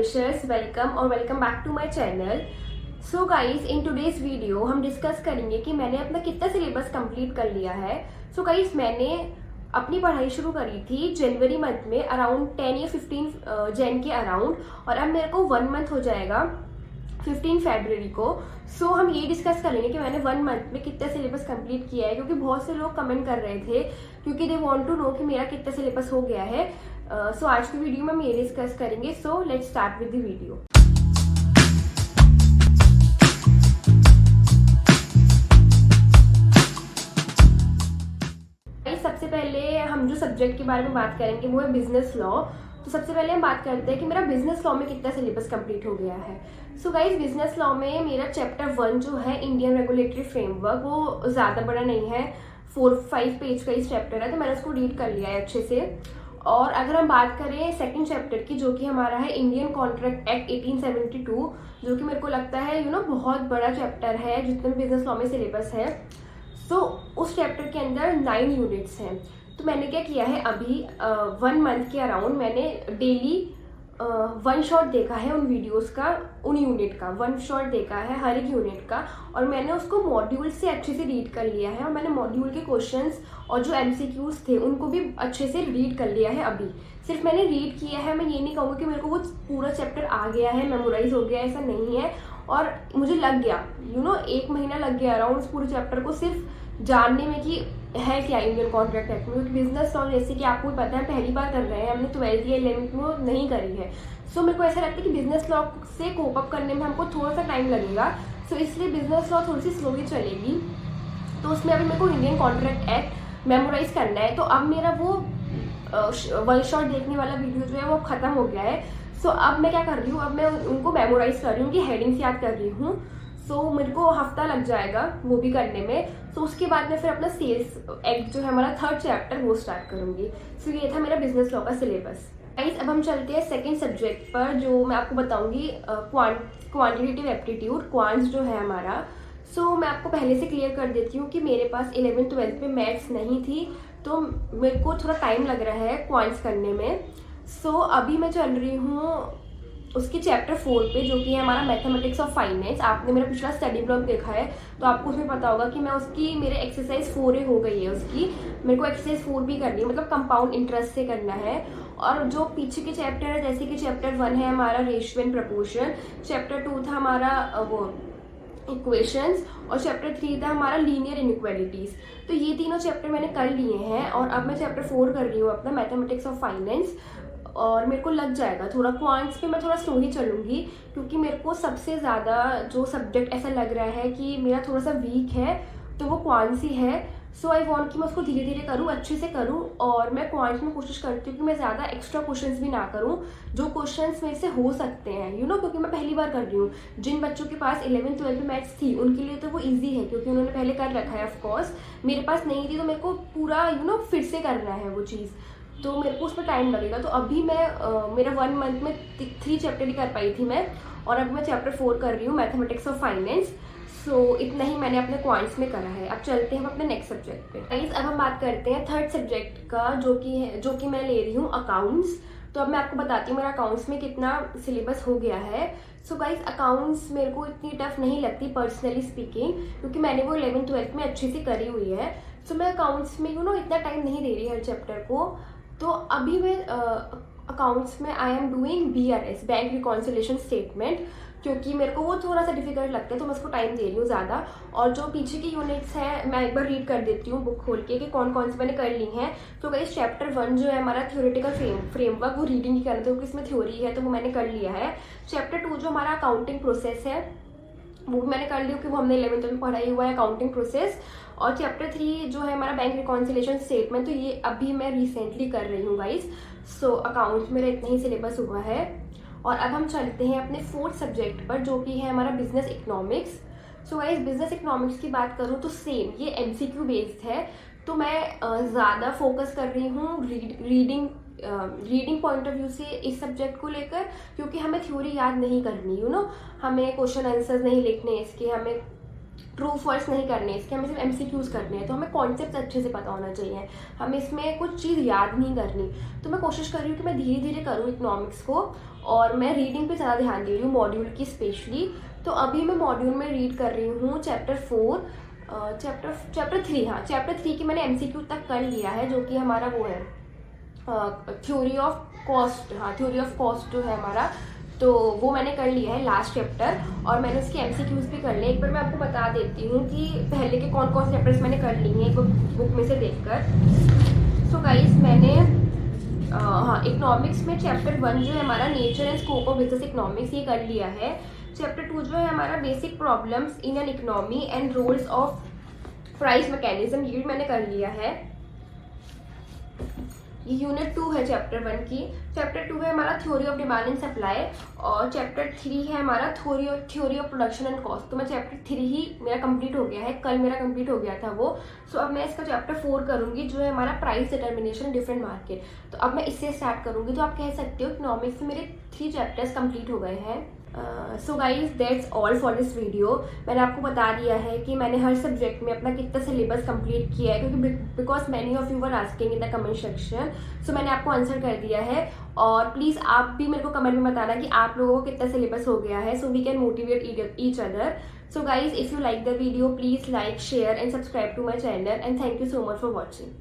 Wishers welcome और welcome back to my channel. So guys, in today's video हम discuss करेंगे कि मैंने अपना कितना सिलेबस कंप्लीट कर लिया है। सो गाइस, मैंने अपनी पढ़ाई शुरू करी थी जनवरी मंथ में, अराउंड 10 या 15 जैन के अराउंड, और अब मेरे को 1 मंथ हो जाएगा 15 फरवरी को। सो हम ये डिस्कस करेंगे कि मैंने 1 मंथ में कितना सिलेबस कंप्लीट किया है, क्योंकि बहुत से लोग कमेंट कर रहे थे, क्योंकि दे वांट टू नो कि मेरा कितना सिलेबस हो गया है। सो आज की वीडियो में हम ये डिस्कस करेंगे। So let's start with the video. सबसे पहले हम जो सब्जेक्ट के बारे में बात करेंगे वो है बिजनेस लॉ। तो सबसे पहले हम बात करते हैं कि मेरा बिजनेस लॉ में कितना सिलेबस कंप्लीट हो गया है। सो गाइस, बिजनेस लॉ में मेरा चैप्टर 1 जो है इंडियन रेगुलेटरी फ्रेमवर्क, वो ज़्यादा बड़ा नहीं है, 4-5 पेज का इस चैप्टर है, तो मैंने उसको रीड कर लिया है अच्छे से। और अगर हम बात करें सेकंड चैप्टर की, जो कि हमारा है इंडियन कॉन्ट्रैक्ट एक्ट 1872, जो कि मेरे को लगता है बहुत बड़ा चैप्टर है जितने भी बिजनेस लॉ में सिलेबस है। तो उस चैप्टर के अंदर 9 यूनिट्स हैं। तो मैंने क्या किया है, अभी 1 मंथ के अराउंड मैंने डेली 1 शॉट देखा है उन वीडियोस का, उन यूनिट का 1 शॉट देखा है हर एक यूनिट का, और मैंने उसको मॉड्यूल से अच्छे से रीड कर लिया है, और मैंने मॉड्यूल के क्वेश्चंस और जो MCQs थे उनको भी अच्छे से रीड कर लिया है। अभी सिर्फ मैंने रीड किया है, मैं ये नहीं कहूँगी कि मेरे को वो पूरा चैप्टर आ गया है, मेमोराइज हो गया, ऐसा नहीं है। और मुझे लग गया 1 महीना लग गया अराउंड उस पूरे चैप्टर को सिर्फ जानने में कि है क्या इंडियन कॉन्ट्रैक्ट एक्ट में। क्योंकि बिजनेस लॉ जैसे कि आपको पता है पहली बार कर रहे हैं, हमने 12th या 11th में नहीं करी है। सो मेरे को ऐसा लगता है कि बिजनेस लॉ से कोप अप करने में हमको थोड़ा सा टाइम लगेगा। सो इसलिए बिजनेस लॉ थोड़ी सी स्लोली चलेगी। तो उसमें अभी मेरे को इंडियन कॉन्ट्रैक्ट एक्ट मेमोराइज करना है। तो अब मेरा वो 1 शॉट देखने वाला वीडियो जो है वो खत्म हो गया है। सो अब मैं क्या कर रही हूँ, अब मैं उनको मेमोराइज कर रही हूँ, उनकी हेडिंग्स याद कर रही हूँ। सो मेरे को हफ्ता लग जाएगा वो भी करने में। सो उसके बाद मैं फिर अपना सेल्स एक्ट जो है हमारा 3rd चैप्टर वो स्टार्ट करूँगी। सो ये था मेरा बिजनेस लॉ का सिलेबस। गाइस, अब हम चलते हैं सेकंड सब्जेक्ट पर, जो मैं आपको बताऊंगी क्वांटिटेटिव एप्टीट्यूड, क्वांट्स जो है हमारा। सो मैं आपको पहले से क्लियर कर देती हूँ कि मेरे पास 11th-12th में मैथ्स नहीं थी, तो मेरे को थोड़ा टाइम लग रहा है क्वांट्स करने में। सो अभी मैं चल रही हूँ उसके चैप्टर 4 पे, जो कि है हमारा मैथमेटिक्स ऑफ फाइनेंस। आपने मेरा पिछला स्टडी ब्लॉग देखा है तो आपको उसमें पता होगा कि मैं उसकी मेरे एक्सरसाइज 4A हो गई है उसकी। मेरे को एक्सरसाइज 4 भी करनी है, मतलब कंपाउंड इंटरेस्ट से करना है। और जो पीछे के चैप्टर है, जैसे कि चैप्टर 1 है हमारा रेशियो एंड प्रपोर्शन, चैप्टर 2 था हमारा वो इक्वेशंस, और चैप्टर 3 था हमारा लीनियर इनइक्वालिटीज। तो ये तीनों चैप्टर मैंने कर लिए हैं, और अब मैं चैप्टर 4 कर रही हूँ अपना मैथमेटिक्स ऑफ फाइनेंस। और मेरे को लग जाएगा थोड़ा क्वांट्स पे, मैं थोड़ा स्लोली चलूँगी, क्योंकि मेरे को सबसे ज़्यादा जो सब्जेक्ट ऐसा लग रहा है कि मेरा थोड़ा सा वीक है, तो वो क्वांट्स ही है। सो आई वॉन्ट कि मैं उसको धीरे धीरे करूँ, अच्छे से करूँ। और मैं क्वांट्स में कोशिश करती हूँ कि मैं ज़्यादा एक्स्ट्रा क्वेश्चंस भी ना करूँ, जो क्वेश्चंस मेरे से हो सकते हैं क्योंकि मैं पहली बार कर रही हूँ। जिन बच्चों के पास 11th-12th में मैथ्स थी उनके लिए तो वो ईजी है, क्योंकि उन्होंने पहले कर रखा है। ऑफकोर्स मेरे पास नहीं थी, तो मेरे को पूरा फिर से करना है वो चीज़, तो मेरे को उसमें टाइम लगेगा। तो अभी मैं मेरा 1 मंथ में 3 चैप्टर ही कर पाई थी मैं, और अब मैं चैप्टर 4 कर रही हूँ मैथमेटिक्स ऑफ फाइनेंस। सो इतना ही मैंने अपने क्वांट्स में करा है। अब चलते हैं हम अपने नेक्स्ट सब्जेक्ट पे। गाइस, अब हम बात करते हैं 3rd सब्जेक्ट का, जो कि मैं ले रही हूँ अकाउंट्स। तो अब मैं आपको बताती हूँ मेरा अकाउंट्स में कितना सिलेबस हो गया है। सो गाइस, अकाउंट्स मेरे को इतनी टफ नहीं लगती पर्सनली स्पीकिंग, क्योंकि मैंने वो 11th-12th में अच्छे से करी हुई है। सो मैं अकाउंट्स में इतना टाइम नहीं दे रही हर चैप्टर को। तो अभी मैं अकाउंट्स में I am doing BRS, bank reconciliation statement, क्योंकि मेरे को वो थोड़ा सा डिफिकल्ट लगता है, तो मैं उसको टाइम दे रही हूँ ज़्यादा। और जो पीछे की यूनिट्स हैं मैं एक बार रीड कर देती हूँ बुक खोल के कि कौन कौन सी मैंने कर ली हैं। तो गाइस, चैप्टर 1 जो है हमारा थ्योरेटिकल फ्रेमवर्क, वो रीडिंग ही करना था, क्योंकि इसमें थ्योरी है, तो वो मैंने कर लिया है। चैप्टर 2 जो हमारा अकाउंटिंग प्रोसेस है, वो भी मैंने कर ली, क्योंकि वो हमने 11th में पढ़ाई हुआ है अकाउंटिंग प्रोसेस। और चैप्टर 3 जो है हमारा बैंक रिकॉन्सिलेशन स्टेटमेंट, तो ये अभी मैं रिसेंटली कर रही हूँ गाइस। सो अकाउंट्स मेरा इतना ही सिलेबस हुआ है। और अब हम चलते हैं अपने 4th सब्जेक्ट पर, जो कि है हमारा business economics. So guys, business economics की बात करूँ तो सेम ये MCQ बेस्ड है। तो मैं ज़्यादा फोकस कर रही हूँ रीडिंग पॉइंट ऑफ व्यू से इस सब्जेक्ट को लेकर, क्योंकि हमें थ्योरी याद नहीं करनी, हमें क्वेश्चन आंसर्स नहीं लिखने इसके, हमें ट्रू फॉल्स नहीं करने इसके, हमें सिर्फ MCQs करने हैं। तो हमें कॉन्सेप्ट अच्छे से पता होना चाहिए, हमें इसमें कुछ चीज़ याद नहीं करनी। तो मैं कोशिश कर रही हूँ कि मैं धीरे धीरे करूँ इकोनॉमिक्स को, और मैं रीडिंग पे ज़्यादा ध्यान दे रही हूँ, मॉड्यूल की स्पेशली। तो अभी मैं मॉड्यूल में रीड कर रही हूँ चैप्टर 4, चैप्टर 3। हाँ, चैप्टर 3 की मैंने MCQ तक कर लिया है, जो कि हमारा वो है थ्योरी ऑफ कॉस्ट। हाँ, थ्योरी ऑफ कॉस्ट जो है हमारा, तो वो मैंने कर लिया है लास्ट चैप्टर, और मैंने उसके MCQs भी कर लिए। एक बार मैं आपको बता देती हूँ कि पहले के कौन कौन से चैप्टर्स मैंने कर लिए हैं एक बुक में से देखकर। सो गाइस, मैंने हाँ, इकोनॉमिक्स में चैप्टर 1 जो है हमारा nature and scope of business economics, ये कर लिया है। चैप्टर 2 जो है हमारा basic problems in an economy and roles of price mechanism, ये मैंने कर लिया है। ये यूनिट 2 है चैप्टर 1 की। चैप्टर 2 है हमारा theory of demand and supply, और चैप्टर 3 है हमारा theory of production and cost. तो मैं चैप्टर 3 ही मेरा कंप्लीट हो गया है, कल मेरा कंप्लीट हो गया था वो। सो अब मैं इसका चैप्टर 4 करूँगी, जो है हमारा प्राइस डिटर्मिनेशन डिफरेंट मार्केट। तो अब मैं इससे स्टार्ट करूँगी। तो आप कह सकते हो इकोनॉमिक्स में मेरे 3 चैप्टर्स कंप्लीट हो गए हैं। So guys, that's all for this video. मैंने आपको बता दिया है कि मैंने हर सब्जेक्ट में अपना कितना सिलेबस कंप्लीट किया है, क्योंकि because many of you were asking in the comment section. So मैंने आपको आंसर कर दिया है, और प्लीज़ आप भी मेरे को कमेंट में बताना कि आप लोगों को कितना सिलेबस हो गया है, so we can motivate each other. So guys, if you like the video, please like, share and subscribe to my channel, and thank you so much for watching.